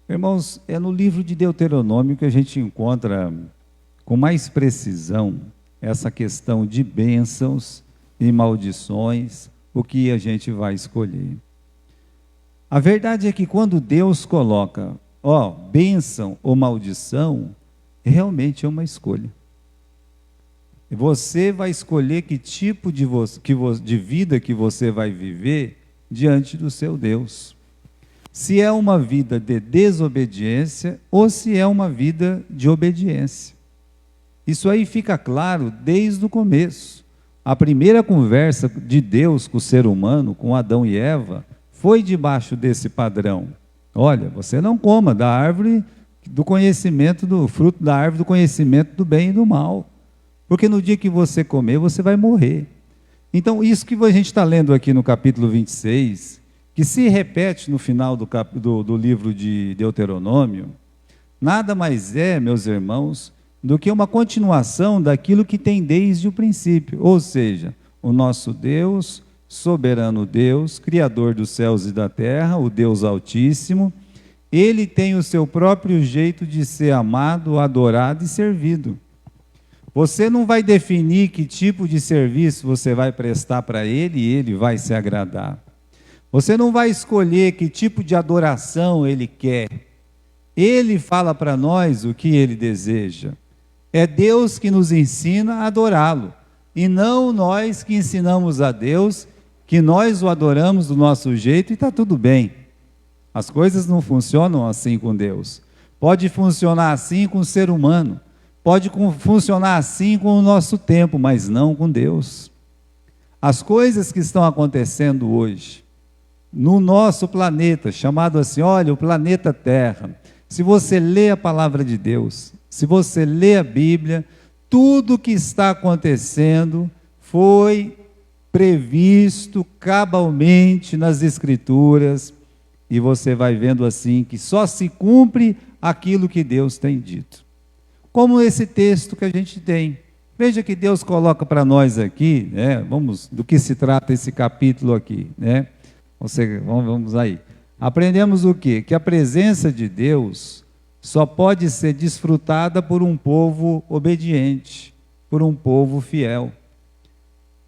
Irmãos, é no livro de Deuteronômio que a gente encontra com mais precisão essa questão de bênçãos e maldições, o que a gente vai escolher. A verdade é que quando Deus coloca, bênção ou maldição, realmente é uma escolha. Você vai escolher que tipo de vida que você vai viver diante do seu Deus. Se é uma vida de desobediência ou se é uma vida de obediência. Isso aí fica claro desde o começo. A primeira conversa de Deus com o ser humano, com Adão e Eva, foi debaixo desse padrão. Olha, você não coma da árvore do conhecimento, do fruto da árvore do conhecimento do bem e do mal. Porque no dia que você comer, você vai morrer. Então, isso que a gente está lendo aqui no capítulo 26, que se repete no final do livro de Deuteronômio, nada mais é, meus irmãos, do que uma continuação daquilo que tem desde o princípio. Ou seja, o nosso Deus, soberano Deus, Criador dos céus e da terra, o Deus Altíssimo, Ele tem o seu próprio jeito de ser amado, adorado e servido. Você não vai definir que tipo de serviço você vai prestar para Ele e Ele vai se agradar. Você não vai escolher que tipo de adoração Ele quer. Ele fala para nós o que Ele deseja. É Deus que nos ensina a adorá-lo. E não nós que ensinamos a Deus, que nós o adoramos do nosso jeito e está tudo bem. As coisas não funcionam assim com Deus. Pode funcionar assim com o ser humano. Pode funcionar assim com o nosso tempo, mas não com Deus. As coisas que estão acontecendo hoje, no nosso planeta, chamado assim, olha, o planeta Terra. Se você lê a palavra de Deus, se você lê a Bíblia, tudo que está acontecendo foi previsto cabalmente nas Escrituras, e você vai vendo assim que só se cumpre aquilo que Deus tem dito. Como esse texto que a gente tem. Veja que Deus coloca para nós aqui, do que se trata esse capítulo aqui, vamos aí. Aprendemos o quê? Que a presença de Deus só pode ser desfrutada por um povo obediente, por um povo fiel.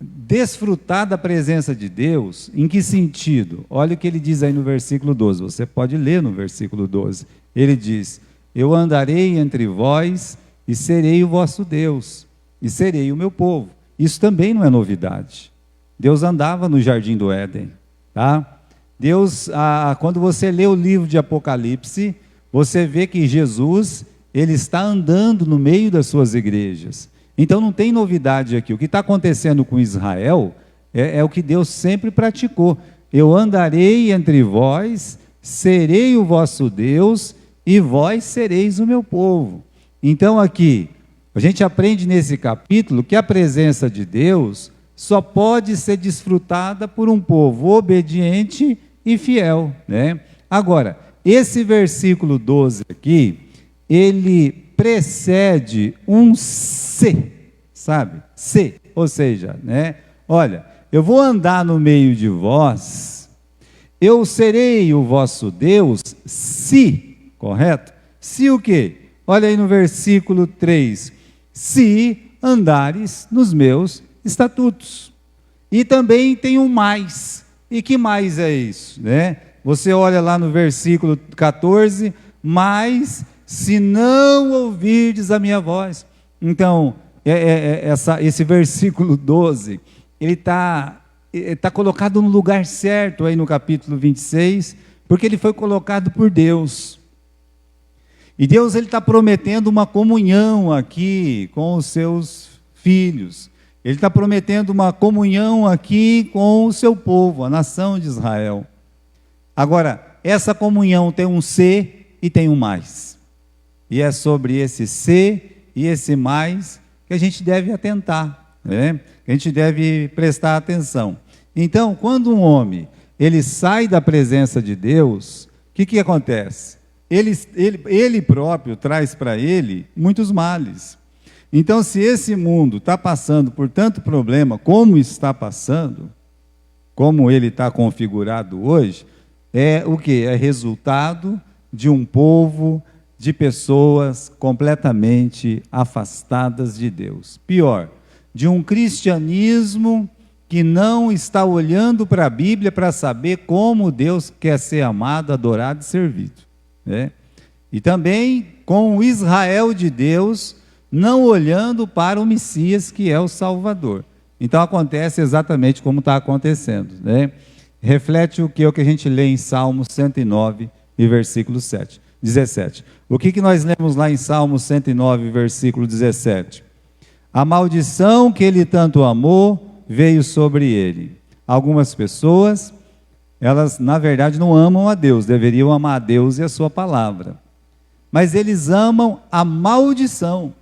Desfrutar da presença de Deus, em que sentido? Olha o que ele diz aí no versículo 12, você pode ler no versículo 12. Ele diz: eu andarei entre vós e serei o vosso Deus, e serei o meu povo. Isso também não é novidade. Deus andava no jardim do Éden, tá? Deus, quando você lê o livro de Apocalipse, você vê que Jesus, ele está andando no meio das suas igrejas. Então não tem novidade aqui. O que está acontecendo com Israel é o que Deus sempre praticou. Eu andarei entre vós, serei o vosso Deus, e vós sereis o meu povo. Então aqui, a gente aprende nesse capítulo que a presença de Deus só pode ser desfrutada por um povo obediente e fiel, Agora, esse versículo 12 aqui, ele precede um se, sabe? Se, ou seja, olha, eu vou andar no meio de vós, eu serei o vosso Deus, se, correto? Se o quê? Olha aí no versículo 3, se andares nos meus estatutos. E também tem um mais. E que mais é isso? Você olha lá no versículo 14, mas se não ouvirdes a minha voz. Então, esse versículo 12, ele está colocado no lugar certo aí no capítulo 26, porque ele foi colocado por Deus. E Deus está prometendo uma comunhão aqui com os seus filhos. Ele está prometendo uma comunhão aqui com o seu povo, a nação de Israel. Agora, essa comunhão tem um se e tem um mais. E é sobre esse se e esse mais que a gente deve atentar, que a gente deve prestar atenção. Então, quando um homem ele sai da presença de Deus, o que acontece? Ele próprio traz para ele muitos males. Então, se esse mundo está passando por tanto problema, como está passando, como ele está configurado hoje, é o quê? É resultado de um povo, de pessoas completamente afastadas de Deus. Pior, de um cristianismo que não está olhando para a Bíblia para saber como Deus quer ser amado, adorado e servido, né? E também com o Israel de Deus não olhando para o Messias, que é o Salvador. Então acontece exatamente como está acontecendo, né? Reflete o que a gente lê em Salmo 109 e versículo 17. O que nós lemos lá em Salmo 109, versículo 17? A maldição que ele tanto amou veio sobre ele. Algumas pessoas, elas na verdade não amam a Deus, deveriam amar a Deus e a sua palavra. Mas eles amam a maldição.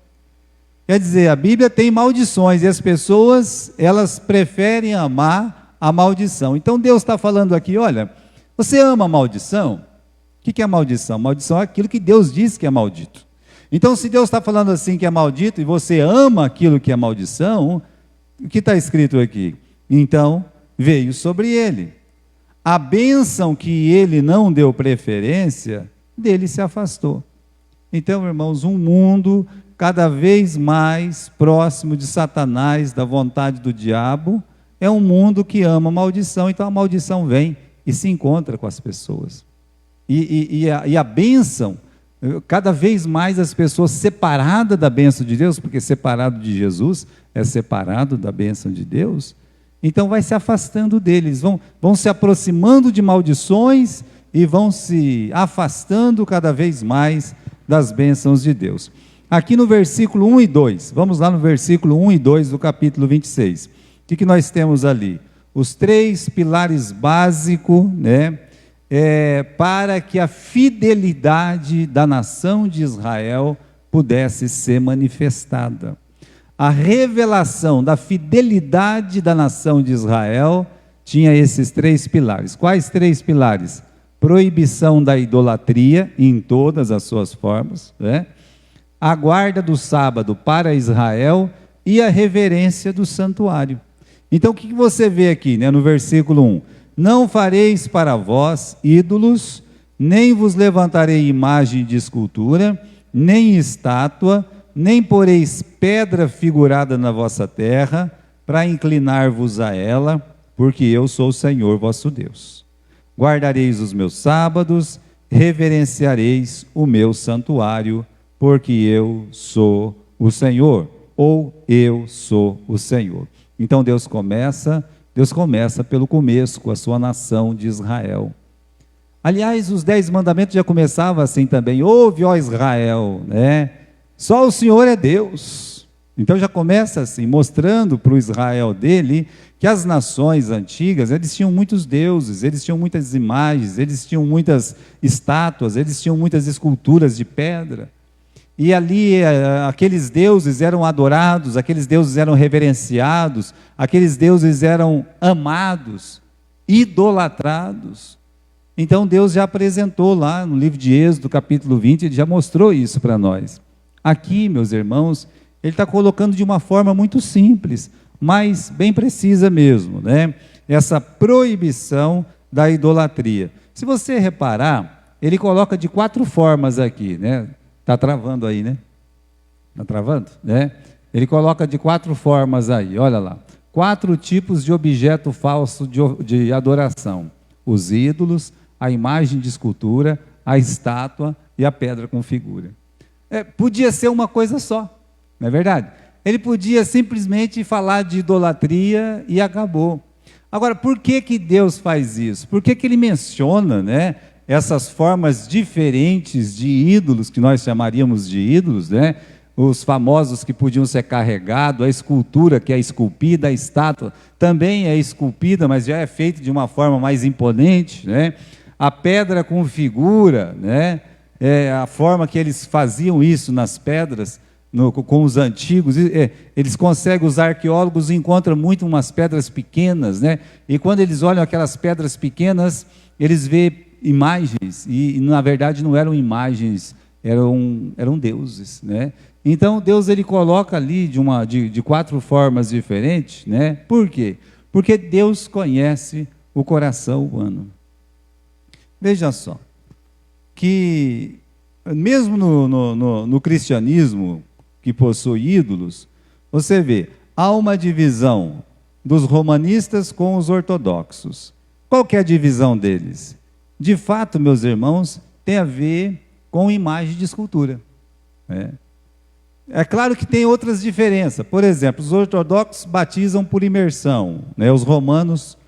Quer dizer, a Bíblia tem maldições e as pessoas, elas preferem amar a maldição. Então Deus está falando aqui, olha, você ama a maldição? O que é maldição? Maldição é aquilo que Deus diz que é maldito. Então se Deus está falando assim que é maldito e você ama aquilo que é maldição, o que está escrito aqui? Então veio sobre ele. A bênção que ele não deu preferência, dele se afastou. Então, irmãos, um mundo cada vez mais próximo de Satanás, da vontade do diabo, é um mundo que ama a maldição. Então a maldição vem e se encontra com as pessoas. E a bênção, cada vez mais as pessoas separadas da bênção de Deus, porque separado de Jesus é separado da bênção de Deus, então vai se afastando deles, vão se aproximando de maldições e vão se afastando cada vez mais das bênçãos de Deus. Aqui no versículo 1 e 2, vamos lá no versículo 1 e 2 do capítulo 26. O que nós temos ali? Os 3 pilares básicos, né, para que a fidelidade da nação de Israel pudesse ser manifestada. A revelação da fidelidade da nação de Israel tinha esses 3 pilares. Quais 3 pilares? Proibição da idolatria em todas as suas formas, né? A guarda do sábado para Israel e a reverência do santuário. Então o que você vê aqui, né, no versículo 1? Não fareis para vós ídolos, nem vos levantarei imagem de escultura, nem estátua, nem poreis pedra figurada na vossa terra, para inclinar-vos a ela, porque eu sou o Senhor vosso Deus. Guardareis os meus sábados, reverenciareis o meu santuário, porque eu sou o Senhor, ou eu sou o Senhor. Então Deus começa pelo começo, com a sua nação de Israel. Aliás, os 10 mandamentos já começavam assim também: ouve, ó Israel, né? Só o Senhor é Deus. Então já começa assim, mostrando para o Israel dele, que as nações antigas, eles tinham muitos deuses, eles tinham muitas imagens, eles tinham muitas estátuas, eles tinham muitas esculturas de pedra. E ali aqueles deuses eram adorados, aqueles deuses eram reverenciados, aqueles deuses eram amados, idolatrados. Então Deus já apresentou lá no livro de Êxodo, capítulo 20, ele já mostrou isso para nós. Aqui, meus irmãos, ele está colocando de uma forma muito simples, mas bem precisa mesmo, né? Essa proibição da idolatria. Se você reparar, ele coloca de 4 formas aqui, né? Está travando aí, né? Está travando? Né? Ele coloca de 4 formas aí, olha lá. 4 tipos de objeto falso de adoração: os ídolos, a imagem de escultura, a estátua e a pedra com figura. Podia ser uma coisa só, não é verdade? Ele podia simplesmente falar de idolatria e acabou. Agora, por que Deus faz isso? Por que ele menciona, né, essas formas diferentes de ídolos, que nós chamaríamos de ídolos, né? Os famosos que podiam ser carregados, a escultura que é esculpida, a estátua também é esculpida, mas já é feita de uma forma mais imponente, né? A pedra com figura, né? A forma que eles faziam isso nas pedras, com os antigos, eles conseguem, os arqueólogos encontram muito umas pedras pequenas, né? E quando eles olham aquelas pedras pequenas, eles veem imagens, e na verdade não eram imagens, eram deuses, né? Então Deus, ele coloca ali de 4 formas diferentes, né? Por quê? Porque Deus conhece o coração humano. Veja só, que, mesmo no cristianismo, que possui ídolos, você vê, há uma divisão dos romanistas com os ortodoxos. Qual que é a divisão deles? De fato, meus irmãos, tem a ver com imagem de escultura. É claro que tem outras diferenças. Por exemplo, os ortodoxos batizam por imersão, né? Os romanos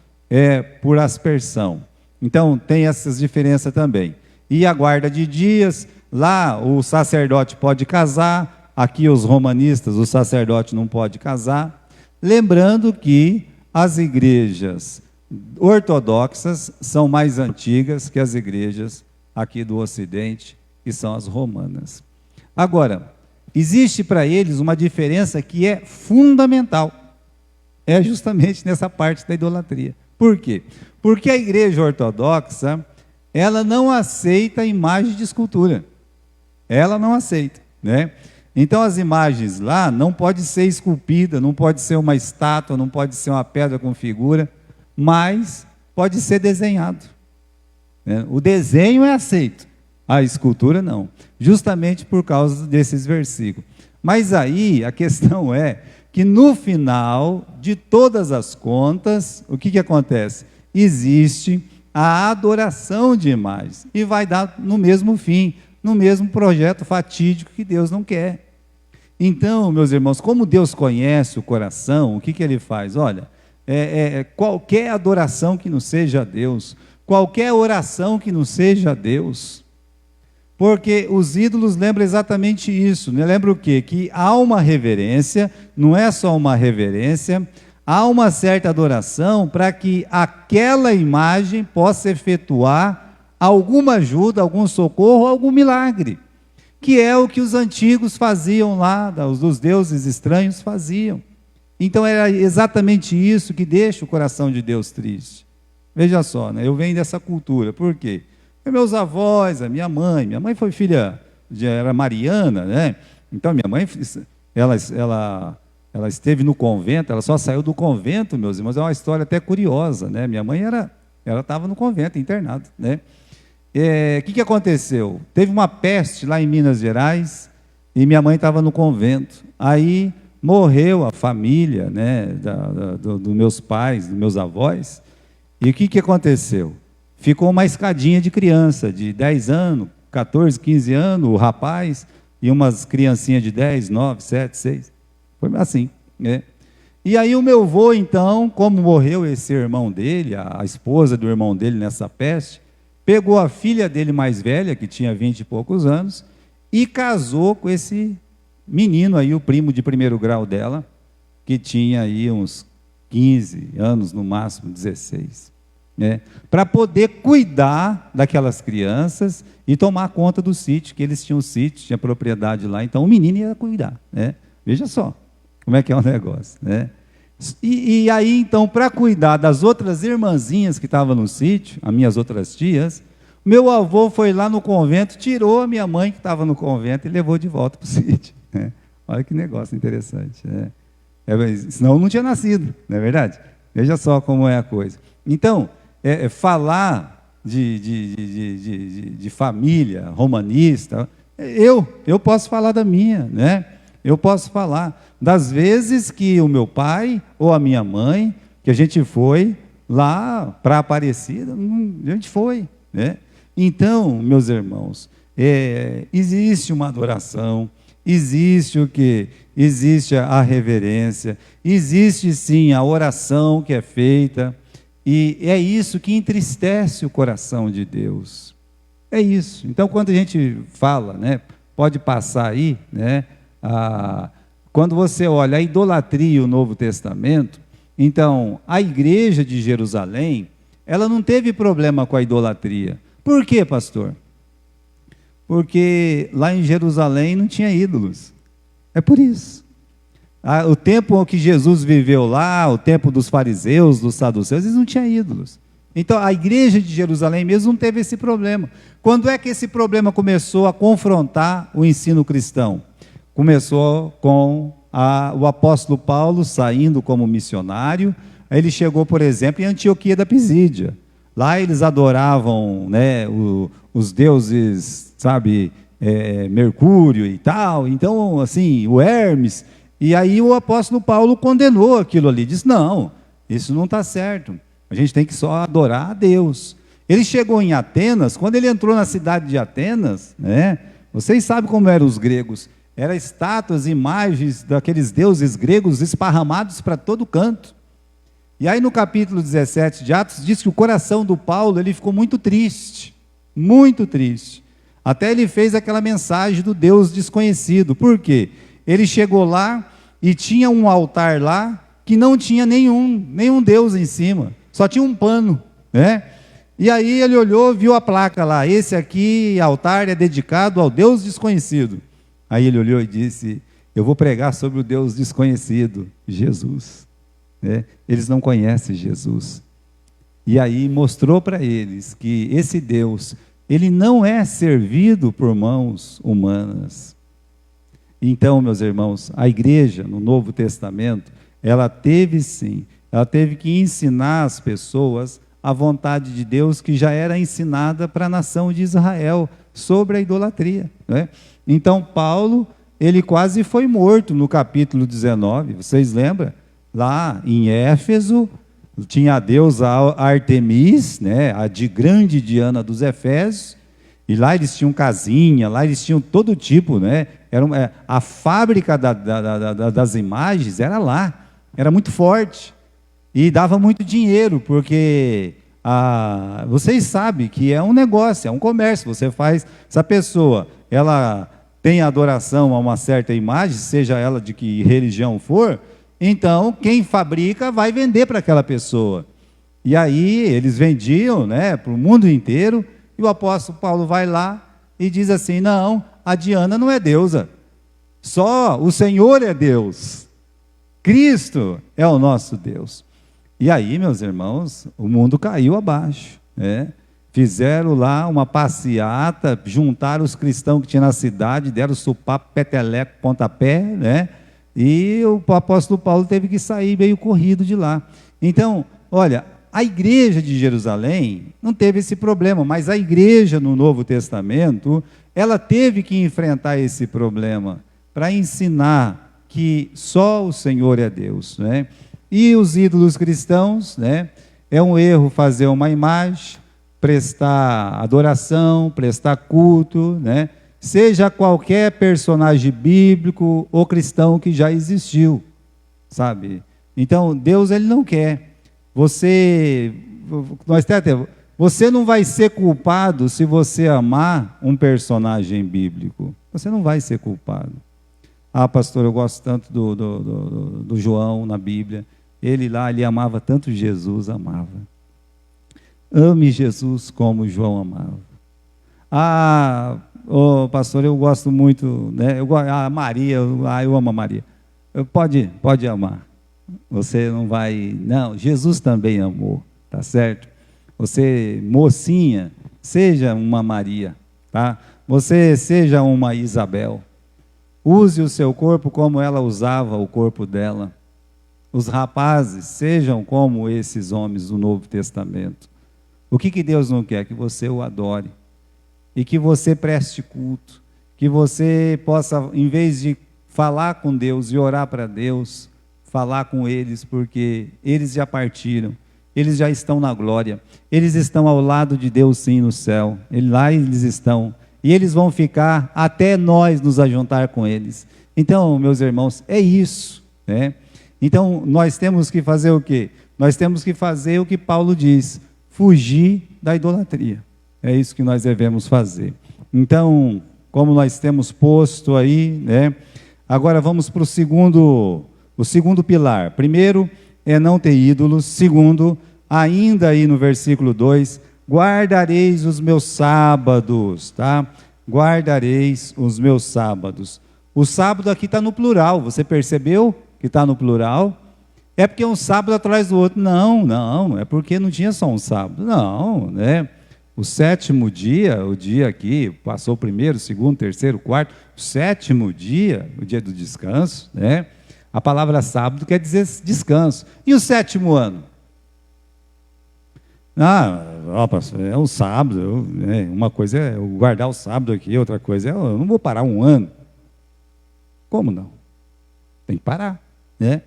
por aspersão. Então, tem essas diferenças também. E a guarda de dias, lá o sacerdote pode casar, aqui os romanistas, o sacerdote não pode casar. Lembrando que as igrejas ortodoxas são mais antigas que as igrejas aqui do Ocidente, que são as romanas. Agora, existe para eles uma diferença que é fundamental. É justamente nessa parte da idolatria. Por quê? Porque a igreja ortodoxa, ela não aceita imagem de escultura. Ela não aceita, né? Então as imagens lá não pode ser esculpida, não pode ser uma estátua, não pode ser uma pedra com figura, mas pode ser desenhado. O desenho é aceito, a escultura não, justamente por causa desses versículos. Mas aí a questão é que no final de todas as contas, o que acontece? Existe a adoração de imagens, e vai dar no mesmo fim, no mesmo projeto fatídico que Deus não quer. Então, meus irmãos, como Deus conhece o coração, o que ele faz? Olha, qualquer adoração que não seja a Deus, qualquer oração que não seja a Deus, porque os ídolos lembram exatamente isso, né? Lembra o quê? Que há uma reverência, não é só uma reverência, há uma certa adoração para que aquela imagem possa efetuar alguma ajuda, algum socorro, algum milagre, que é o que os antigos faziam lá, os deuses estranhos faziam. Então era exatamente isso que deixa o coração de Deus triste. Veja só, né? Eu venho dessa cultura, por quê? Meus avós, a minha mãe foi filha, era mariana, né? Então minha mãe, ela esteve no convento, ela só saiu do convento, meus irmãos, é uma história até curiosa, né? Minha mãe ela estava no convento, internada, né? O que aconteceu? Teve uma peste lá em Minas Gerais, e minha mãe estava no convento, aí morreu a família, né, dos meus pais, dos meus avós, e o que aconteceu? Ficou uma escadinha de criança, de 10 anos, 14, 15 anos, o rapaz, e umas criancinhas de 10, 9, 7, 6. Foi assim, né? E aí o meu avô, então, como morreu esse irmão dele, a esposa do irmão dele nessa peste, pegou a filha dele mais velha, que tinha 20 e poucos anos, e casou com esse menino aí, o primo de primeiro grau dela, que tinha aí uns 15 anos, no máximo 16. Para poder cuidar daquelas crianças e tomar conta do sítio, que eles tinham sítio, tinha propriedade lá, então o menino ia cuidar, né? Veja só como é que é o negócio, né? E aí então, para cuidar das outras irmãzinhas que estavam no sítio, as minhas outras tias, meu avô foi lá no convento, tirou a minha mãe que estava no convento e levou de volta para o sítio, né? Olha que negócio interessante, né? Senão eu não tinha nascido, não é verdade? Veja só como é a coisa. Então, falar de família romanista, eu posso falar da minha, né? Eu posso falar das vezes que o meu pai ou a minha mãe, que a gente foi lá para Aparecida, a gente foi, né? Então, meus irmãos, existe uma adoração, existe o quê? Existe a reverência, existe sim a oração que é feita, e é isso que entristece o coração de Deus. É isso. Então, quando a gente fala, né, pode passar aí, né, quando você olha a idolatria e o Novo Testamento, então, a igreja de Jerusalém, ela não teve problema com a idolatria. Por quê, pastor? Porque lá em Jerusalém não tinha ídolos. É por isso. O tempo que Jesus viveu lá, o tempo dos fariseus, dos saduceus, eles não tinham ídolos. Então, a igreja de Jerusalém mesmo não teve esse problema. Quando é que esse problema começou a confrontar o ensino cristão? Começou com o apóstolo Paulo saindo como missionário. Aí ele chegou, por exemplo, em Antioquia da Pisídia. Lá eles adoravam, né, os deuses, sabe, Mercúrio e tal. Então, assim, o Hermes. E aí o apóstolo Paulo condenou aquilo ali. Disse, não, isso não está certo. A gente tem que só adorar a Deus. Ele chegou em Atenas, quando ele entrou na cidade de Atenas, né, vocês sabem como eram os gregos. Eram estátuas, imagens daqueles deuses gregos esparramados para todo canto. E aí no capítulo 17 de Atos, diz que o coração do Paulo, ele ficou muito triste. Muito triste. Até ele fez aquela mensagem do Deus desconhecido. Por quê? Ele chegou lá e tinha um altar lá que não tinha nenhum Deus em cima. Só tinha um pano, né? E aí ele olhou, viu a placa lá. Esse aqui, altar, é dedicado ao Deus desconhecido. Aí ele olhou e disse, eu vou pregar sobre o Deus desconhecido, Jesus. Eles não conhecem Jesus. E aí mostrou para eles que esse Deus, ele não é servido por mãos humanas. Então, meus irmãos, a igreja no Novo Testamento, ela teve que ensinar as pessoas a vontade de Deus que já era ensinada para a nação de Israel sobre a idolatria, né? Então Paulo, ele quase foi morto no capítulo 19, vocês lembram? Lá em Éfeso, tinha a deusa Artemis, né, a de grande Diana dos Efésios, e lá eles tinham casinha, lá eles tinham todo tipo, né, a fábrica das imagens era lá, era muito forte, e dava muito dinheiro, porque vocês sabem que é um negócio, é um comércio, você faz, essa pessoa, ela tem adoração a uma certa imagem, seja ela de que religião for, então quem fabrica vai vender para aquela pessoa. E aí eles vendiam, né, para o mundo inteiro, e o apóstolo Paulo vai lá e diz assim, não, a Diana não é deusa, só o Senhor é Deus, Cristo é o nosso Deus. E aí, meus irmãos, o mundo caiu abaixo, né? Fizeram lá uma passeata, juntaram os cristãos que tinha na cidade, deram sopapo, peteleco, pontapé, né? E o apóstolo Paulo teve que sair meio corrido de lá. Então, olha, a igreja de Jerusalém não teve esse problema, mas a igreja no Novo Testamento, ela teve que enfrentar esse problema para ensinar que só o Senhor é Deus, né? E os ídolos cristãos, né? É um erro fazer uma imagem, prestar adoração, prestar culto, né? Seja qualquer personagem bíblico ou cristão que já existiu, sabe? Então, Deus, ele não quer. Você não vai ser culpado se você amar um personagem bíblico. Você não vai ser culpado. Ah, pastor, eu gosto tanto do João na Bíblia. Ele amava tanto Jesus, amava. Ame Jesus como João amava. Ah, pastor, eu gosto muito, né? A Maria, eu amo a Maria. Pode amar. Você não vai... Não, Jesus também amou, tá certo? Você, mocinha, seja uma Maria, tá? Você seja uma Isabel. Use o seu corpo como ela usava o corpo dela. Os rapazes, sejam como esses homens do Novo Testamento. O que Deus não quer? Que você o adore. E que você preste culto. Que você possa, em vez de falar com Deus e orar para Deus, falar com eles, porque eles já partiram. Eles já estão na glória. Eles estão ao lado de Deus, sim, no céu. Lá eles estão. E eles vão ficar até nós nos ajuntar com eles. Então, meus irmãos, é isso, né? Então, nós temos que fazer o quê? Nós temos que fazer o que Paulo diz, fugir da idolatria. É isso que nós devemos fazer. Então, como nós temos posto aí, né? Agora vamos para o segundo pilar. Primeiro, é não ter ídolos. Segundo, ainda aí no versículo 2, guardareis os meus sábados, tá? Guardareis os meus sábados. O sábado aqui está no plural, você percebeu que está no plural? É porque um sábado atrás do outro? Não, é porque não tinha só um sábado, não, né? O sétimo dia, o dia aqui, passou o primeiro, segundo, terceiro, quarto, o sétimo dia, o dia do descanso, né? A palavra sábado quer dizer descanso. E o sétimo ano? Pastor, é o sábado, uma coisa é eu guardar o sábado aqui, outra coisa é eu não vou parar um ano. Como não? Tem que parar, né?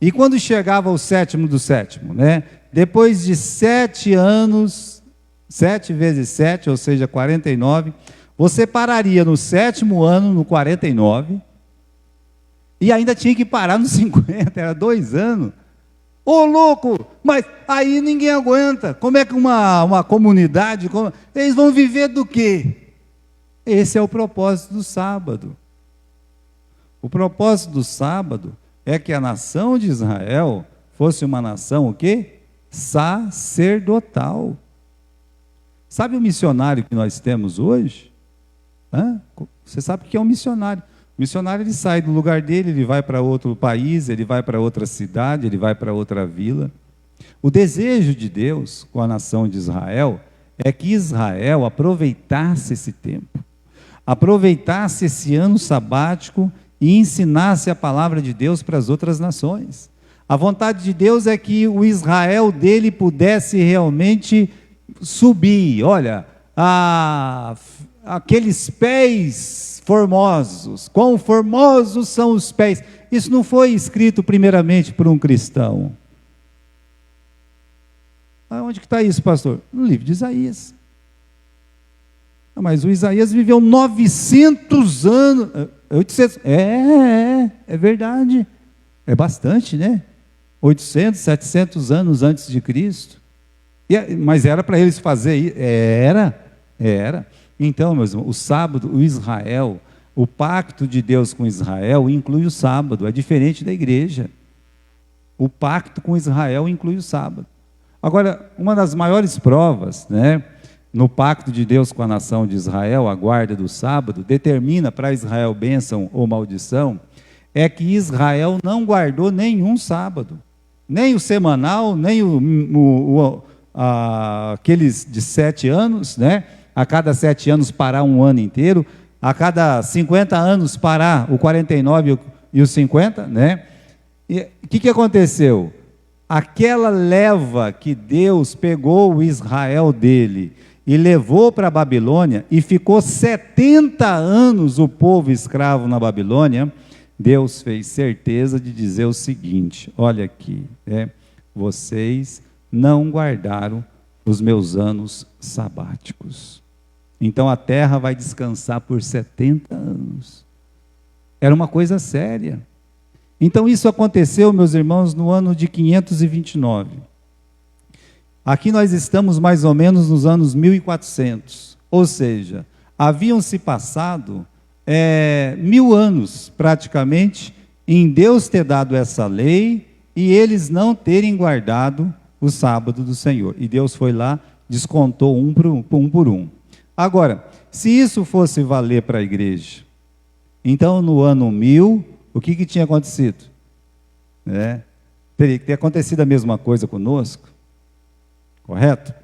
E quando chegava o sétimo do sétimo, né? Depois de 7 anos, 7 vezes 7, ou seja, 49, você pararia no 7º ano, no 49, e ainda tinha que parar no 50, era 2 anos. Ô louco, mas aí ninguém aguenta. Como é que uma comunidade, eles vão viver do quê? Esse é o propósito do sábado. O propósito do sábado é que a nação de Israel fosse uma nação o quê? Sacerdotal. Sabe o missionário que nós temos hoje? Você sabe o que é um missionário? O missionário, ele sai do lugar dele, ele vai para outro país, ele vai para outra cidade, ele vai para outra vila. O desejo de Deus com a nação de Israel é que Israel aproveitasse esse tempo, aproveitasse esse ano sabático e ensinasse a palavra de Deus para as outras nações. A vontade de Deus é que o Israel dele pudesse realmente subir. Olha, aqueles pés formosos, quão formosos são os pés. Isso não foi escrito primeiramente por um cristão. Onde que está isso, pastor? No livro de Isaías. Mas o Isaías viveu 900 anos, 800, é verdade, é bastante, né? 800, 700 anos antes de Cristo. Mas era para eles fazer, era. Então, meus irmãos, o sábado, o Israel, o pacto de Deus com Israel inclui o sábado, é diferente da igreja. O pacto com Israel inclui o sábado. Agora, uma das maiores provas, né, no pacto de Deus com a nação de Israel, a guarda do sábado, determina para Israel bênção ou maldição, é que Israel não guardou nenhum sábado, nem o semanal, nem aqueles de 7 anos, né? A cada 7 anos parar um ano inteiro, a cada 50 anos parar o 49 e o 50, né? E o que aconteceu? Aquela leva que Deus pegou o Israel dele e levou para a Babilônia, e ficou 70 anos o povo escravo na Babilônia, Deus fez certeza de dizer o seguinte: olha aqui, vocês não guardaram os meus anos sabáticos. Então a terra vai descansar por 70 anos. Era uma coisa séria. Então isso aconteceu, meus irmãos, no ano de 529. Aqui nós estamos mais ou menos nos anos 1400. Ou seja, haviam se passado 1000 anos, praticamente, em Deus ter dado essa lei e eles não terem guardado o sábado do Senhor. E Deus foi lá, descontou um por um. Agora, se isso fosse valer para a igreja, então no ano 1000, o que tinha acontecido? Teria que ter acontecido a mesma coisa conosco, correto?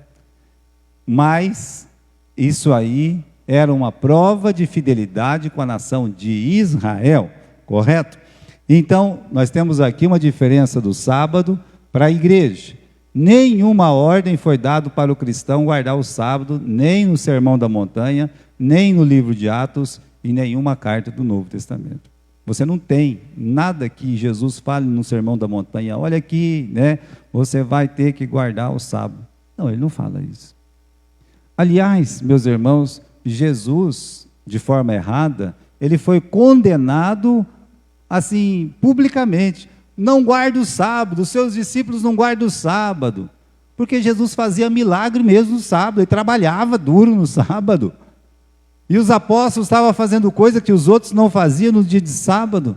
Mas isso aí era uma prova de fidelidade com a nação de Israel, correto? Então, nós temos aqui uma diferença do sábado para a igreja. Nenhuma ordem foi dada para o cristão guardar o sábado, nem no Sermão da Montanha, nem no livro de Atos, e nenhuma carta do Novo Testamento. Você não tem nada que Jesus fale no Sermão da Montanha, olha aqui, né? Você vai ter que guardar o sábado. Não, ele não fala isso. Aliás, meus irmãos, Jesus, de forma errada, ele foi condenado, assim, publicamente. Não guarda o sábado, os seus discípulos não guardam o sábado, porque Jesus fazia milagre mesmo no sábado, ele trabalhava duro no sábado, e os apóstolos estavam fazendo coisa que os outros não faziam no dia de sábado.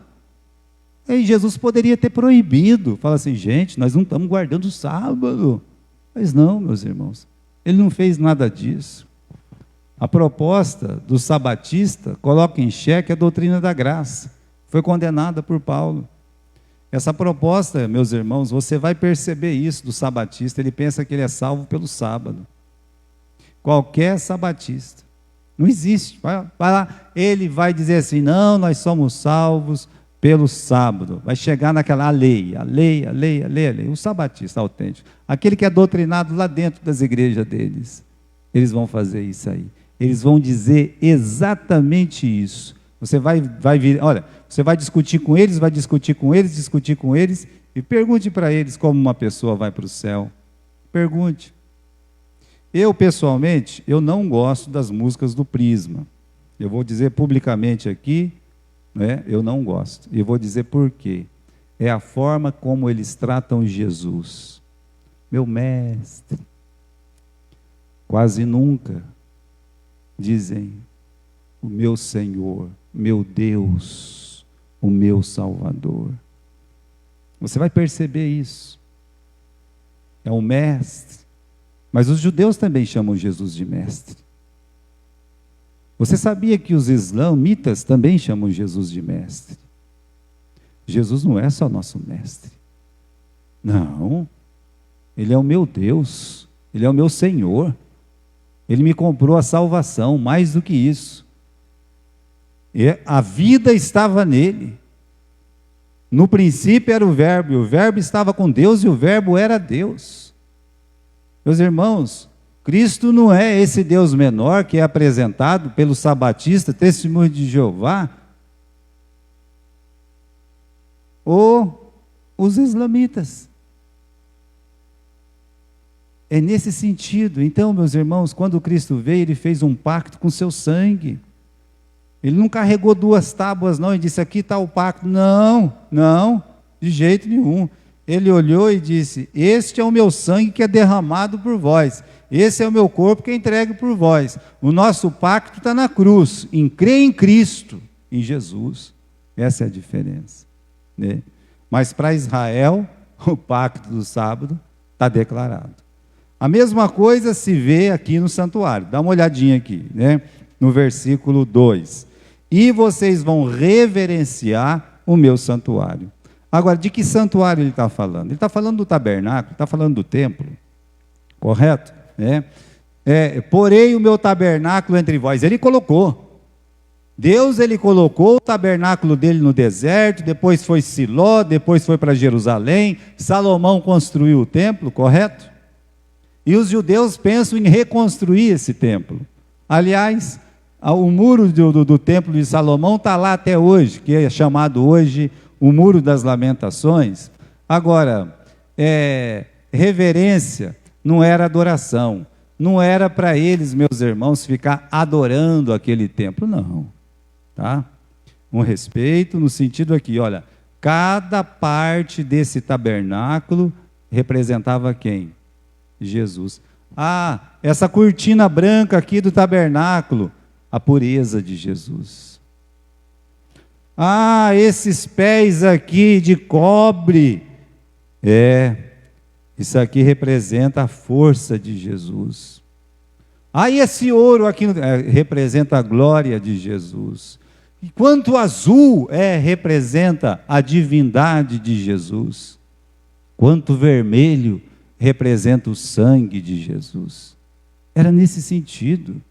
E Jesus poderia ter proibido, fala assim: gente, nós não estamos guardando o sábado. Mas não, meus irmãos, ele não fez nada disso. A proposta do sabatista coloca em xeque a doutrina da graça, foi condenada por Paulo. Essa proposta, meus irmãos, você vai perceber isso do sabatista, ele pensa que ele é salvo pelo sábado. Qualquer sabatista, não existe, vai lá, ele vai dizer assim: não, nós somos salvos pelo sábado, vai chegar naquela lei. O sabatista autêntico, aquele que é doutrinado lá dentro das igrejas deles, eles vão fazer isso aí. Eles vão dizer exatamente isso. Você vai vir, olha, você vai discutir com eles, e pergunte para eles como uma pessoa vai para o céu. Pergunte. Eu, pessoalmente, eu não gosto das músicas do Prisma. Eu vou dizer publicamente aqui, né, eu não gosto. E vou dizer por quê. É a forma como eles tratam Jesus. Meu mestre. Quase nunca dizem o meu Senhor, meu Deus, o meu Salvador. Você vai perceber isso. É o mestre. Mas os judeus também chamam Jesus de mestre. Você sabia que os islamitas também chamam Jesus de mestre? Jesus não é só nosso mestre. Não. Ele é o meu Deus. Ele é o meu Senhor. Ele me comprou a salvação, mais do que isso. E a vida estava nele. No princípio era o Verbo, e o Verbo estava com Deus, e o Verbo era Deus. Meus irmãos, Cristo não é esse Deus menor que é apresentado pelo sabatista, testemunho de Jeová, ou os islamitas. É nesse sentido. Então, meus irmãos, quando Cristo veio, Ele fez um pacto com seu sangue. Ele não carregou 2 tábuas não e disse, aqui está o pacto. Não, de jeito nenhum. Ele olhou e disse, este é o meu sangue que é derramado por vós. Esse é o meu corpo que é entregue por vós. O nosso pacto está na cruz, em crer em Cristo, em Jesus. Essa é a diferença, né? Mas para Israel, o pacto do sábado está declarado. A mesma coisa se vê aqui no santuário. Dá uma olhadinha aqui, né? No versículo 2. E vocês vão reverenciar o meu santuário. Agora, de que santuário ele está falando? Ele está falando do tabernáculo, está falando do templo, correto? Porei o meu tabernáculo entre vós. Ele colocou. Deus, ele colocou o tabernáculo dele no deserto, depois foi Siló, depois foi para Jerusalém. Salomão construiu o templo, correto? E os judeus pensam em reconstruir esse templo. Aliás, o muro do templo de Salomão está lá até hoje, que é chamado hoje o Muro das Lamentações. Agora, reverência não era adoração. Não era para eles, meus irmãos, ficar adorando aquele templo, não. Tá? Um respeito no sentido aqui, olha, cada parte desse tabernáculo representava quem? Jesus. Ah, essa cortina branca aqui do tabernáculo, a pureza de Jesus. Ah, esses pés aqui de cobre, isso aqui representa a força de Jesus. Ah, e esse ouro aqui representa a glória de Jesus. E quanto azul representa a divindade de Jesus. Quanto vermelho representa o sangue de Jesus. Era nesse sentido.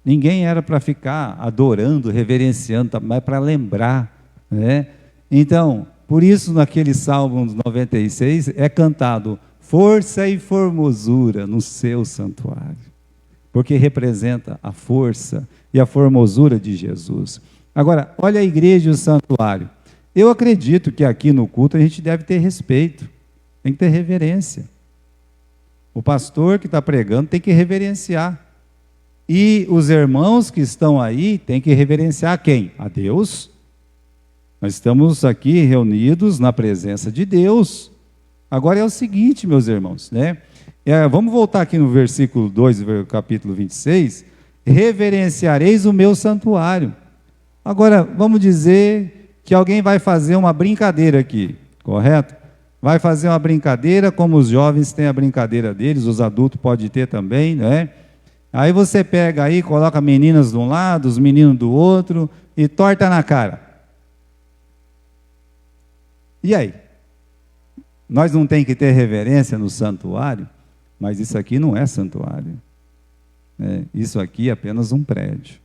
Ninguém era para ficar adorando, reverenciando, mas para lembrar, né? Então, por isso naquele Salmo 96 é cantado força e formosura no seu santuário, porque representa a força e a formosura de Jesus. Agora, olha a igreja e o santuário. Eu acredito que aqui no culto a gente deve ter respeito, tem que ter reverência. O pastor que está pregando tem que reverenciar. E os irmãos que estão aí têm que reverenciar quem? A Deus. Nós estamos aqui reunidos na presença de Deus. Agora é o seguinte, meus irmãos, né? Vamos voltar aqui no versículo 2, capítulo 26. Reverenciareis o meu santuário. Agora, vamos dizer que alguém vai fazer uma brincadeira aqui, correto? Vai fazer uma brincadeira, como os jovens têm a brincadeira deles, os adultos podem ter também, né? Aí você pega aí, coloca meninas de um lado, os meninos do outro, e torta na cara. E aí? Nós não tem que ter reverência no santuário, mas isso aqui não é santuário. Isso aqui é apenas um prédio.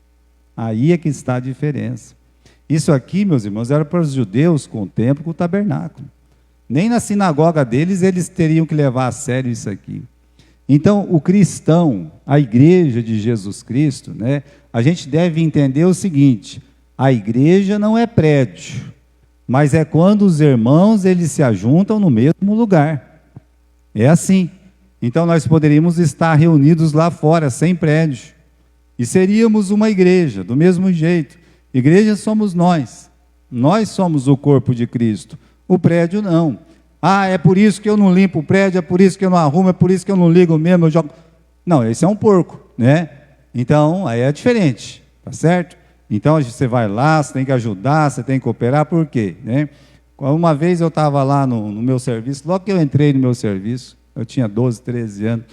Aí é que está a diferença. Isso aqui, meus irmãos, era para os judeus com o templo, com o tabernáculo. Nem na sinagoga deles, eles teriam que levar a sério isso aqui. Então, o cristão, a igreja de Jesus Cristo, né, a gente deve entender o seguinte: a igreja não é prédio, mas é quando os irmãos eles se ajuntam no mesmo lugar. É assim. Então, nós poderíamos estar reunidos lá fora, sem prédio, e seríamos uma igreja, do mesmo jeito. Igreja somos nós somos o corpo de Cristo, o prédio não. Ah, é por isso que eu não limpo o prédio, é por isso que eu não arrumo, é por isso que eu não ligo mesmo, eu jogo... Não, esse é um porco, né? Então, aí é diferente, tá certo? Então, você vai lá, você tem que ajudar, você tem que cooperar, por quê? Né? Uma vez eu estava lá no meu serviço, logo que eu entrei no meu serviço, eu tinha 12, 13 anos,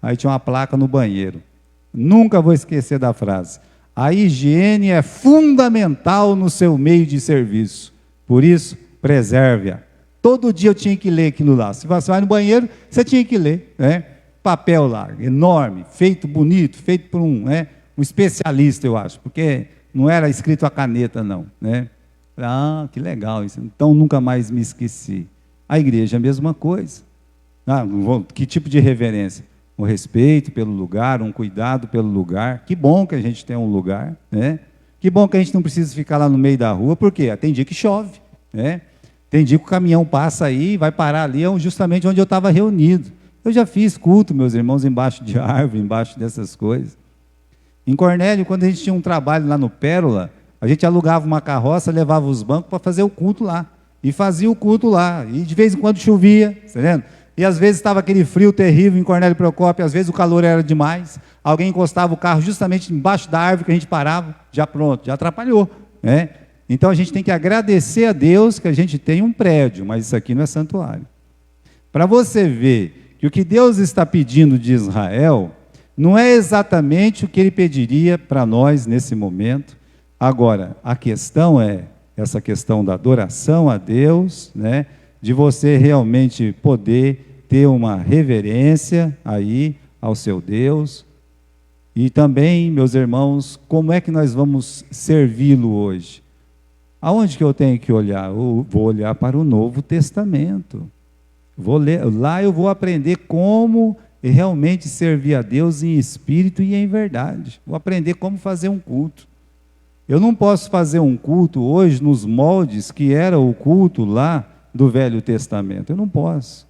aí tinha uma placa no banheiro. Nunca vou esquecer da frase: a higiene é fundamental no seu meio de serviço, por isso, preserve-a. Todo dia eu tinha que ler aquilo lá. Se você vai no banheiro, você tinha que ler, né? Papel lá, enorme, feito bonito, feito por um especialista, eu acho, porque não era escrito a caneta, não, né? Ah, que legal isso. Então, nunca mais me esqueci. A igreja é a mesma coisa. Ah, que tipo de reverência? Um respeito pelo lugar, um cuidado pelo lugar. Que bom que a gente tem um lugar, né? Que bom que a gente não precisa ficar lá no meio da rua, porque tem dia que chove, né? Tem dia que o caminhão passa aí, vai parar ali, justamente onde eu estava reunido. Eu já fiz culto, meus irmãos, embaixo de árvore, embaixo dessas coisas. Em Cornélio, quando a gente tinha um trabalho lá no Pérola, a gente alugava uma carroça, levava os bancos para fazer o culto lá. E fazia o culto lá. E de vez em quando chovia, tá vendo? E às vezes estava aquele frio terrível em Cornélio Procópio, às vezes o calor era demais. Alguém encostava o carro justamente embaixo da árvore que a gente parava, já pronto, já atrapalhou, né? Então a gente tem que agradecer a Deus que a gente tem um prédio, mas isso aqui não é santuário. Para você ver que o que Deus está pedindo de Israel não é exatamente o que Ele pediria para nós nesse momento. Agora, a questão é essa questão da adoração a Deus, né? De você realmente poder ter uma reverência aí ao seu Deus. E também, meus irmãos, como é que nós vamos servi-lo hoje? Aonde que eu tenho que olhar? Eu vou olhar para o Novo Testamento. Vou ler, lá eu vou aprender como realmente servir a Deus em espírito e em verdade. Vou aprender como fazer um culto. Eu não posso fazer um culto hoje nos moldes que era o culto lá do Velho Testamento. Eu não posso.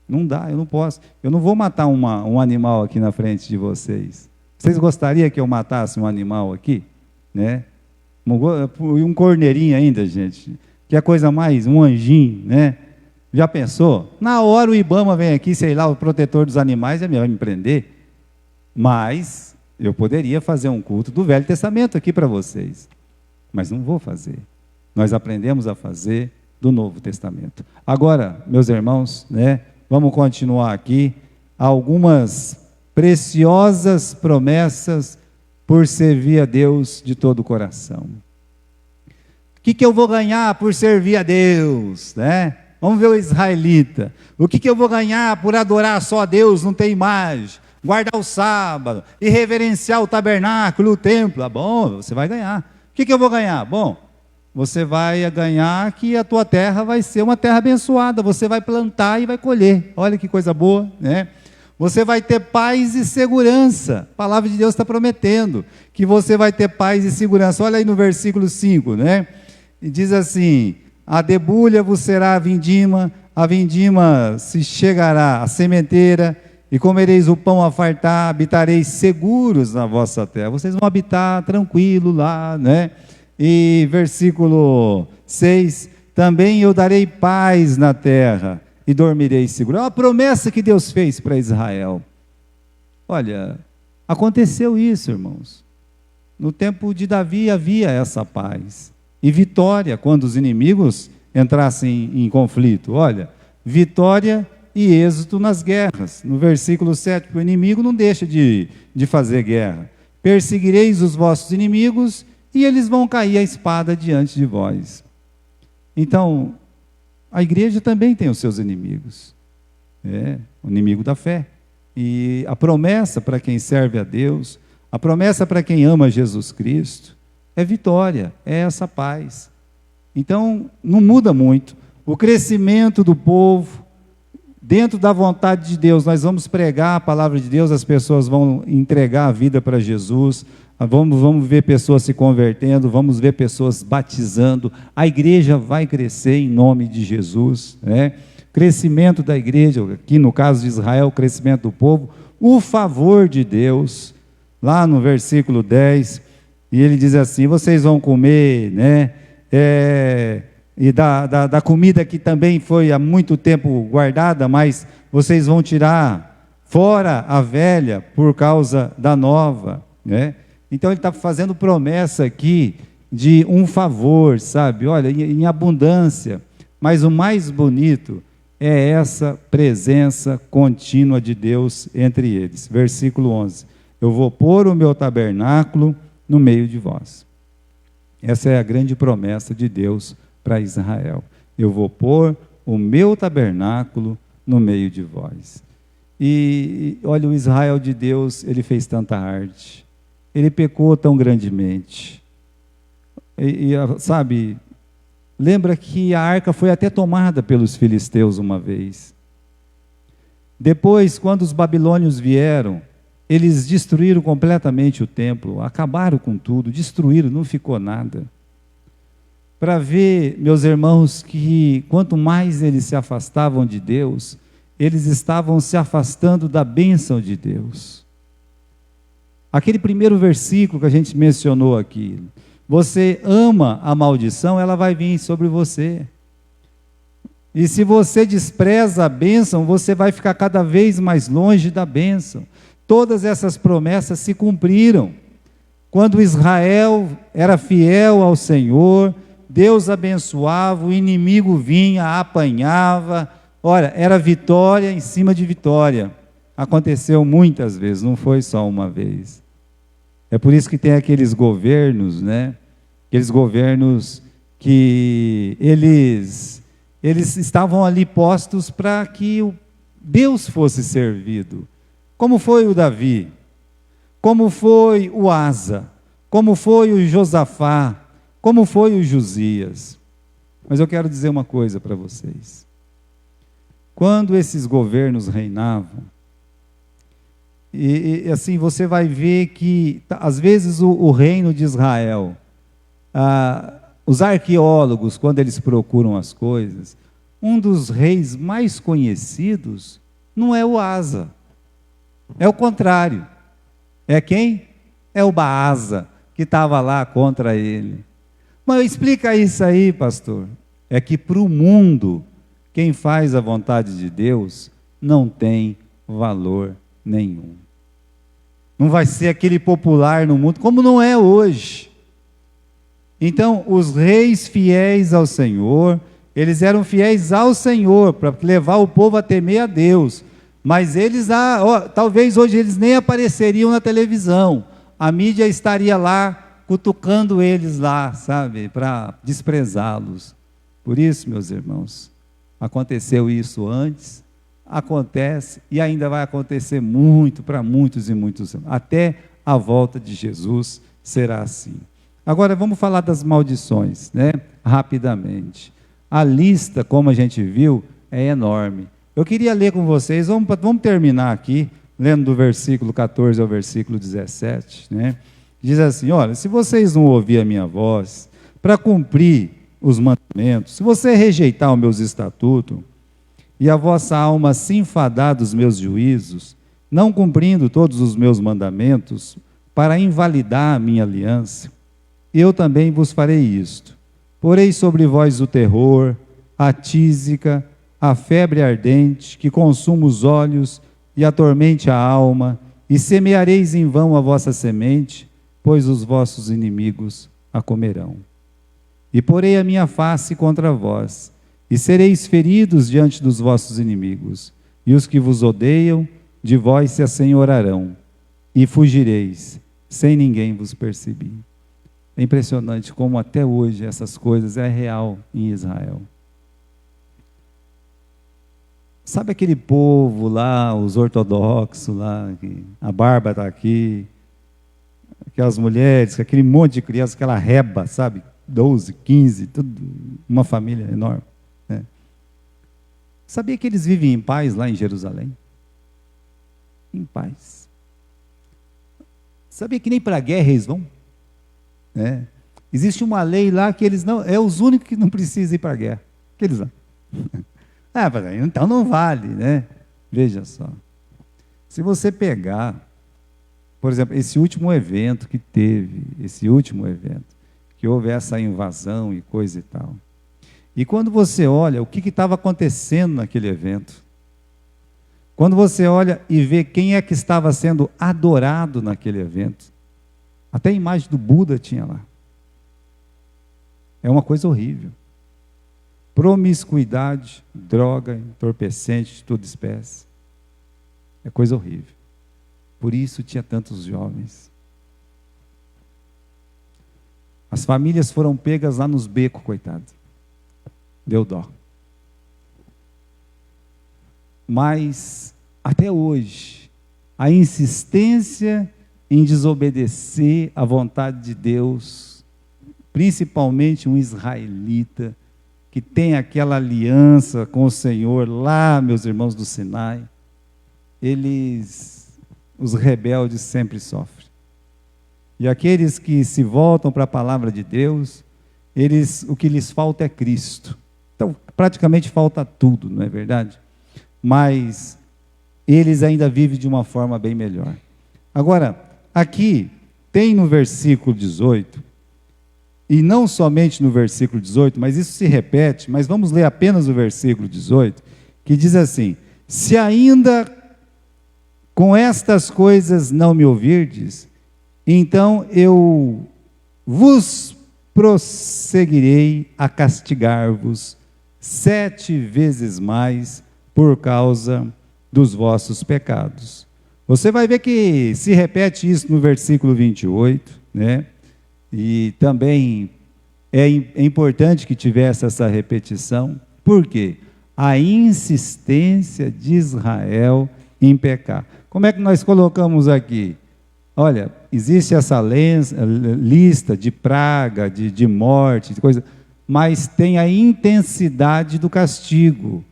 Não dá, eu não posso. Eu não vou matar um animal aqui na frente de vocês. Vocês gostariam que eu matasse um animal aqui? Né? Um corneirinho ainda, gente, que é coisa mais, um anjinho, né? Já pensou? Na hora o Ibama vem aqui, sei lá, o protetor dos animais, vai me prender. Mas eu poderia fazer um culto do Velho Testamento aqui para vocês. Mas não vou fazer. Nós aprendemos a fazer do Novo Testamento. Agora, meus irmãos, né? Vamos continuar aqui. Algumas preciosas promessas por servir a Deus de todo o coração. O que eu vou ganhar por servir a Deus, né? Vamos ver o israelita. O que eu vou ganhar por adorar só a Deus, não tem imagem, guardar o sábado, e reverenciar o tabernáculo, o templo? Ah, bom, você vai ganhar. O que eu vou ganhar? Bom, você vai ganhar que a tua terra vai ser uma terra abençoada, você vai plantar e vai colher. Olha que coisa boa, né? Você vai ter paz e segurança. A palavra de Deus está prometendo que você vai ter paz e segurança. Olha aí no versículo 5, né? E diz assim: a debulha vos será a vindima se chegará à sementeira, e comereis o pão a fartar, habitareis seguros na vossa terra. Vocês vão habitar tranquilo lá, né? E versículo 6, também eu darei paz na terra, e dormirei seguro. É uma promessa que Deus fez para Israel. Olha, aconteceu isso, irmãos. No tempo de Davi havia essa paz. E vitória, quando os inimigos entrassem em conflito. Olha, vitória e êxito nas guerras. No versículo 7, o inimigo não deixa de fazer guerra. Perseguireis os vossos inimigos, e eles vão cair a espada diante de vós. Então, a igreja também tem os seus inimigos. O inimigo da fé. E a promessa para quem serve a Deus, a promessa para quem ama Jesus Cristo, é vitória, é essa paz. Então, não muda muito. O crescimento do povo, dentro da vontade de Deus, nós vamos pregar a palavra de Deus, as pessoas vão entregar a vida para Jesus, vamos ver pessoas se convertendo, vamos ver pessoas batizando, a igreja vai crescer em nome de Jesus, né? Crescimento da igreja, aqui no caso de Israel, o crescimento do povo, o favor de Deus, lá no versículo 10, e ele diz assim: vocês vão comer, né? E da comida que também foi há muito tempo guardada, mas vocês vão tirar fora a velha por causa da nova, né? Então ele está fazendo promessa aqui de um favor, sabe? Olha, em abundância, mas o mais bonito é essa presença contínua de Deus entre eles. Versículo 11: eu vou pôr o meu tabernáculo no meio de vós. Essa é a grande promessa de Deus para Israel. Eu vou pôr o meu tabernáculo no meio de vós. E olha, o Israel de Deus, ele fez tanta arte, ele pecou tão grandemente. Sabe, lembra que a arca foi até tomada pelos filisteus uma vez. Depois, quando os babilônios vieram, eles destruíram completamente o templo, acabaram com tudo, destruíram, não ficou nada. Para ver, meus irmãos, que quanto mais eles se afastavam de Deus, eles estavam se afastando da bênção de Deus. Aquele primeiro versículo que a gente mencionou aqui: você ama a maldição, ela vai vir sobre você. E se você despreza a bênção, você vai ficar cada vez mais longe da bênção. Todas essas promessas se cumpriram. Quando Israel era fiel ao Senhor, Deus abençoava, o inimigo vinha, apanhava. Olha, era vitória em cima de vitória. Aconteceu muitas vezes, não foi só uma vez. É por isso que tem aqueles governos, né? Aqueles governos que eles estavam ali postos para que Deus fosse servido. Como foi o Davi, como foi o Asa, como foi o Josafá, como foi o Josias. Mas eu quero dizer uma coisa para vocês. Quando esses governos reinavam, e assim você vai ver que, às vezes, o reino de Israel, os arqueólogos, quando eles procuram as coisas, um dos reis mais conhecidos não é o Asa, é o contrário. É quem? É o Baasa, que estava lá contra ele. Mas explica isso aí, pastor. É que para o mundo, quem faz a vontade de Deus não tem valor nenhum. Não vai ser aquele popular no mundo, como não é hoje. Então, os reis fiéis ao Senhor, eles eram fiéis ao Senhor, para levar o povo a temer a Deus. Mas eles, talvez hoje eles nem apareceriam na televisão. A mídia estaria lá, cutucando eles lá, sabe, para desprezá-los. Por isso, meus irmãos, aconteceu isso antes, acontece e ainda vai acontecer muito para muitos e muitos anos. Até a volta de Jesus será assim. Agora vamos falar das maldições, né? Rapidamente. A lista, como a gente viu, é enorme. Eu queria ler com vocês, vamos terminar aqui, lendo do versículo 14 ao versículo 17, né? Diz assim: olha, se vocês não ouvirem a minha voz, para cumprir os mandamentos, se você rejeitar os meus estatutos, e a vossa alma se enfadar dos meus juízos, não cumprindo todos os meus mandamentos, para invalidar a minha aliança, eu também vos farei isto: porei sobre vós o terror, a tísica, a febre ardente, que consuma os olhos e atormente a alma, e semeareis em vão a vossa semente, pois os vossos inimigos a comerão. E porei a minha face contra vós, e sereis feridos diante dos vossos inimigos, e os que vos odeiam, de vós se assenhorarão, e fugireis, sem ninguém vos perceber. É impressionante como até hoje essas coisas é real em Israel. Sabe aquele povo lá, os ortodoxos lá, que a barba está aqui, aquelas mulheres, aquele monte de crianças, aquela reba, sabe? 12, 15, tudo, uma família enorme. Né? Sabia que eles vivem em paz lá em Jerusalém? Em paz. Sabia que nem para a guerra eles vão? Né? Existe uma lei lá que eles não, é os únicos que não precisam ir para a guerra. Aqueles lá. Então não vale, né? Veja só. Se você pegar, por exemplo, esse último evento que teve, que houve essa invasão e coisa e tal. E quando você olha o que estava acontecendo naquele evento, quando você olha e vê quem é que estava sendo adorado naquele evento, até a imagem do Buda tinha lá. É uma coisa horrível. Promiscuidade, droga, entorpecente de toda espécie. É coisa horrível. Por isso tinha tantos jovens. As famílias foram pegas lá nos becos, coitado. Deu dó. Mas, até hoje, a insistência em desobedecer à vontade de Deus, principalmente um israelita, que tem aquela aliança com o Senhor lá, meus irmãos do Sinai, os rebeldes sempre sofrem. E aqueles que se voltam para a palavra de Deus, o que lhes falta é Cristo. Então, praticamente falta tudo, não é verdade? Mas eles ainda vivem de uma forma bem melhor. Agora, aqui tem no versículo 18, e não somente no versículo 18, mas isso se repete, mas vamos ler apenas o versículo 18, que diz assim: se ainda com estas coisas não me ouvirdes, então eu vos prosseguirei a castigar-vos 7 vezes mais por causa dos vossos pecados. Você vai ver que se repete isso no versículo 28, né? E também é importante que tivesse essa repetição. Por quê? A insistência de Israel em pecar. Como é que nós colocamos aqui? Olha, existe essa lista de praga, de morte, de coisa, mas tem a intensidade do castigo.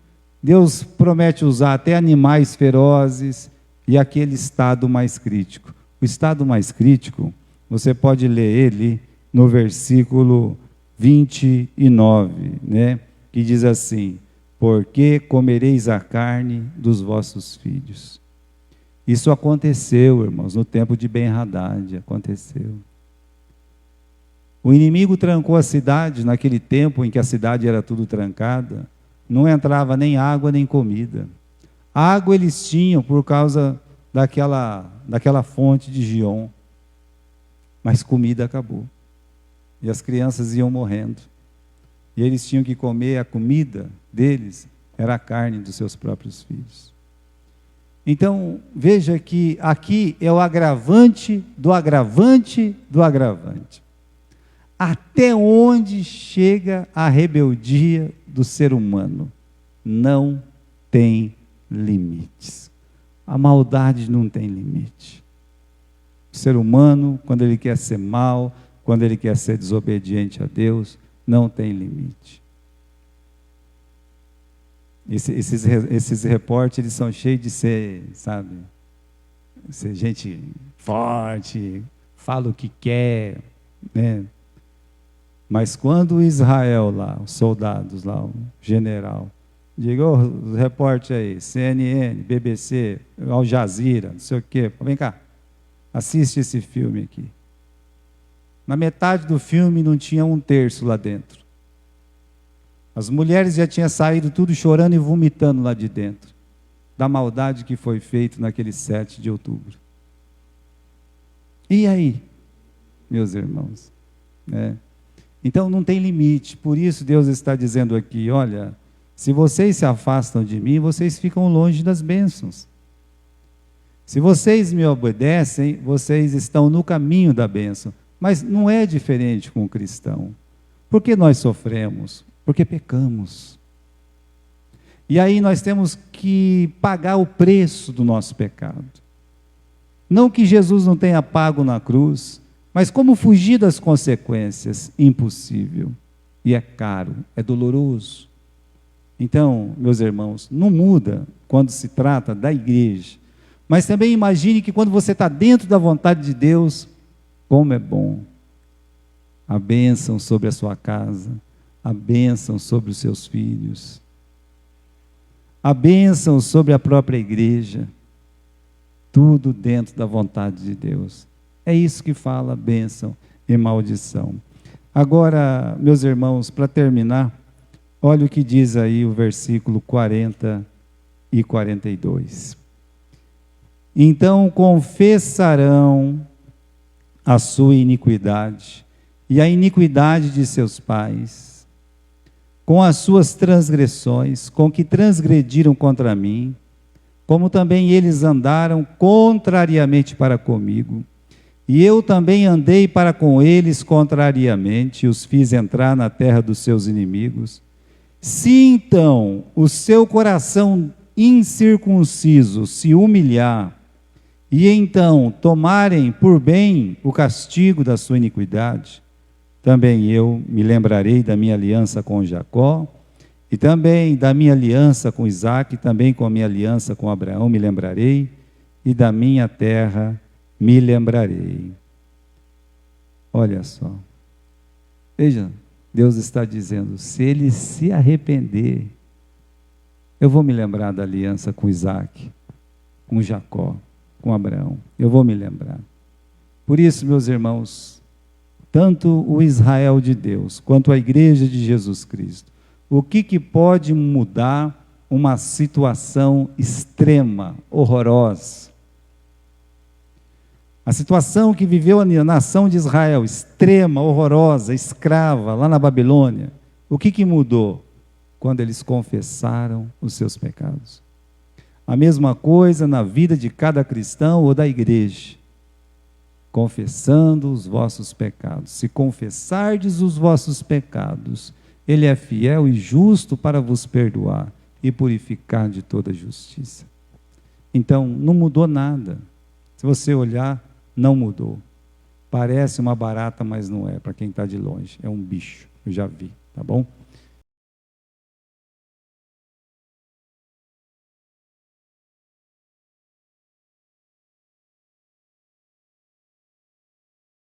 Deus promete usar até animais ferozes e aquele estado mais crítico. O estado mais crítico, você pode ler ele no versículo 29, né? Que diz assim: porque comereis a carne dos vossos filhos. Isso aconteceu, irmãos, no tempo de Ben-Hadad, aconteceu. O inimigo trancou a cidade, naquele tempo em que a cidade era tudo trancada, não entrava nem água nem comida. Água eles tinham por causa daquela fonte de Gion, mas comida acabou. E as crianças iam morrendo. E eles tinham que comer, a comida deles era a carne dos seus próprios filhos. Então, veja que aqui é o agravante do agravante do agravante. Até onde chega a rebeldia do ser humano? Não tem limites. A maldade não tem limite. O ser humano, quando ele quer ser mau, quando ele quer ser desobediente a Deus, não tem limite. Esses repórteres, eles são cheios de ser, sabe, ser gente forte, fala o que quer, né? Mas quando Israel lá, os soldados lá, o general, diga, os repórteres aí, CNN, BBC, Al Jazeera, não sei o quê, vem cá, assiste esse filme aqui. Na metade do filme não tinha 1/3 lá dentro. As mulheres já tinham saído tudo chorando e vomitando lá de dentro, da maldade que foi feita naquele 7 de outubro. E aí, meus irmãos? Então não tem limite, por isso Deus está dizendo aqui, olha, se vocês se afastam de mim, vocês ficam longe das bênçãos. Se vocês me obedecem, vocês estão no caminho da bênção. Mas não é diferente com o cristão. Por que nós sofremos? Porque pecamos. E aí nós temos que pagar o preço do nosso pecado. Não que Jesus não tenha pago na cruz, Mas como fugir das consequências? Impossível. E é caro, é doloroso. Então, meus irmãos, não muda quando se trata da igreja. Mas também imagine que quando você está dentro da vontade de Deus, como é bom. A bênção sobre a sua casa, a bênção sobre os seus filhos, a bênção sobre a própria igreja, tudo dentro da vontade de Deus. É isso que fala bênção e maldição. Agora, meus irmãos, para terminar, olha o que diz aí o versículo 40 e 42. Então confessarão a sua iniquidade e a iniquidade de seus pais, com as suas transgressões, com que transgrediram contra mim, como também eles andaram contrariamente para comigo. E eu também andei para com eles contrariamente, e os fiz entrar na terra dos seus inimigos. Se então o seu coração incircunciso se humilhar, e então tomarem por bem o castigo da sua iniquidade, também eu me lembrarei da minha aliança com Jacó, e também da minha aliança com Isaque, também com a minha aliança com Abraão me lembrarei, e da minha terra me lembrarei. Olha só. Veja, Deus está dizendo, se ele se arrepender, eu vou me lembrar da aliança com Isaque, com Jacó, com Abraão. Eu vou me lembrar. Por isso, meus irmãos, tanto o Israel de Deus, quanto a igreja de Jesus Cristo, o que pode mudar uma situação extrema, horrorosa? A situação que viveu a nação de Israel, extrema, horrorosa, escrava, lá na Babilônia, o que mudou? Quando eles confessaram os seus pecados. A mesma coisa na vida de cada cristão ou da igreja. Confessando os vossos pecados. Se confessardes os vossos pecados, Ele é fiel e justo para vos perdoar e purificar de toda justiça. Então, não mudou nada. Se você olhar, não mudou. Parece uma barata, mas não é, para quem está de longe. É um bicho, eu já vi, tá bom?